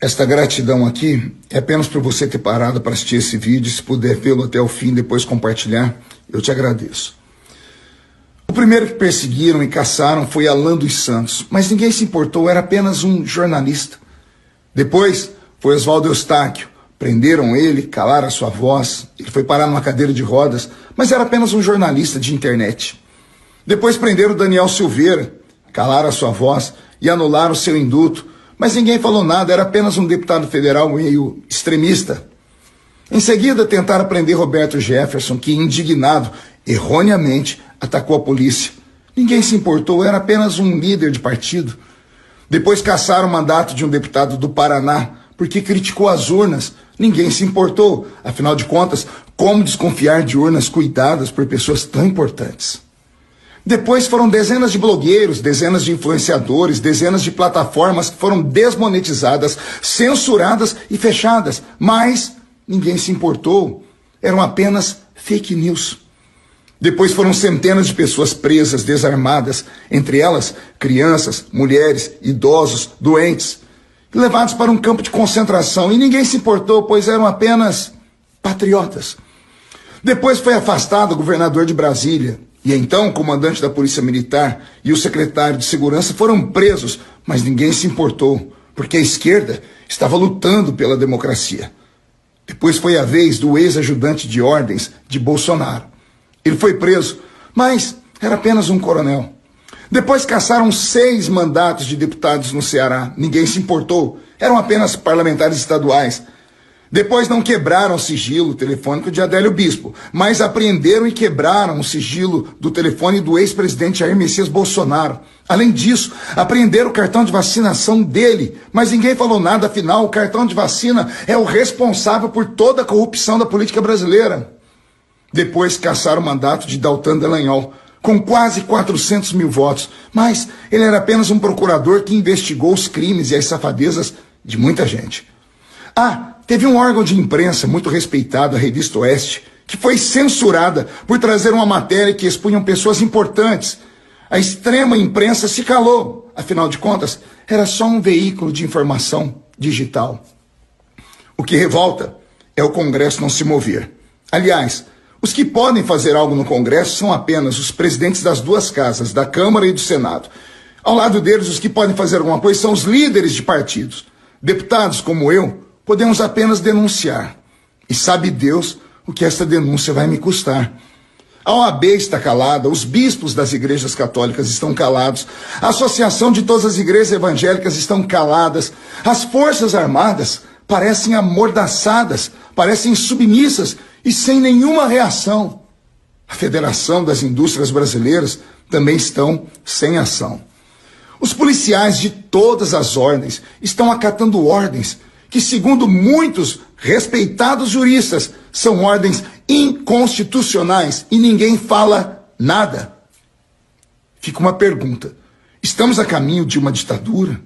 Esta gratidão aqui é apenas por você ter parado para assistir esse vídeo. Se puder vê-lo até o fim, depois compartilhar, eu te agradeço. O primeiro que perseguiram e caçaram foi Alan dos Santos, mas ninguém se importou, era apenas um jornalista. Depois foi Oswaldo Eustáquio. Prenderam ele, calaram a sua voz, ele foi parar numa cadeira de rodas, mas era apenas um jornalista de internet. Depois prenderam Daniel Silveira, calaram a sua voz e anularam o seu indulto, mas ninguém falou nada, era apenas um deputado federal meio extremista. Em seguida, tentaram prender Roberto Jefferson, que, indignado, erroneamente, atacou a polícia. Ninguém se importou, era apenas um líder de partido. Depois caçaram o mandato de um deputado do Paraná, porque criticou as urnas. Ninguém se importou. Afinal de contas, como desconfiar de urnas cuidadas por pessoas tão importantes? Depois foram dezenas de blogueiros, dezenas de influenciadores, dezenas de plataformas que foram desmonetizadas, censuradas e fechadas. Mas ninguém se importou. Eram apenas fake news. Depois foram centenas de pessoas presas, desarmadas, entre elas crianças, mulheres, idosos, doentes, levados para um campo de concentração, e ninguém se importou, pois eram apenas patriotas. Depois foi afastado o governador de Brasília, e então o comandante da Polícia Militar e o secretário de Segurança foram presos, mas ninguém se importou, porque a esquerda estava lutando pela democracia. Depois foi a vez do ex-ajudante de ordens de Bolsonaro. Ele foi preso, mas era apenas um coronel. Depois caçaram 6 mandatos de deputados no Ceará. Ninguém se importou. Eram apenas parlamentares estaduais. Depois não quebraram o sigilo telefônico de Adélio Bispo, mas apreenderam e quebraram o sigilo do telefone do ex-presidente Jair Messias Bolsonaro. Além disso, apreenderam o cartão de vacinação dele, mas ninguém falou nada, afinal, o cartão de vacina é o responsável por toda a corrupção da política brasileira. Depois caçaram o mandato de Daltan Dallagnol, com quase 400 mil votos, mas ele era apenas um procurador que investigou os crimes e as safadezas de muita gente. Teve um órgão de imprensa muito respeitado, a Revista Oeste, que foi censurada por trazer uma matéria que expunham pessoas importantes. A extrema imprensa se calou, afinal de contas, era só um veículo de informação digital. O que revolta é o Congresso não se mover. Aliás, os que podem fazer algo no Congresso são apenas os presidentes das duas casas, da Câmara e do Senado. Ao lado deles, os que podem fazer alguma coisa são os líderes de partidos. Deputados como eu, podemos apenas denunciar. E sabe Deus o que essa denúncia vai me custar. A OAB está calada, os bispos das igrejas católicas estão calados, a Associação de todas as igrejas evangélicas estão caladas, as Forças Armadas parecem amordaçadas, parecem submissas e sem nenhuma reação. A Federação das Indústrias Brasileiras também estão sem ação. Os policiais de todas as ordens estão acatando ordens que, segundo muitos respeitados juristas, são ordens inconstitucionais e ninguém fala nada. Fica uma pergunta: estamos a caminho de uma ditadura?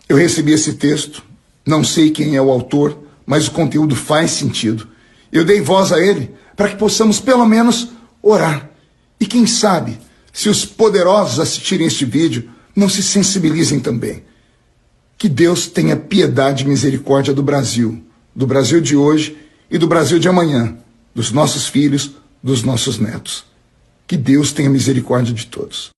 Eu recebi esse texto, não sei quem é o autor, mas o conteúdo faz sentido. Eu dei voz a ele para que possamos pelo menos orar. E quem sabe, se os poderosos assistirem este vídeo, não se sensibilizem também. Que Deus tenha piedade e misericórdia do Brasil de hoje e do Brasil de amanhã, dos nossos filhos, dos nossos netos. Que Deus tenha misericórdia de todos.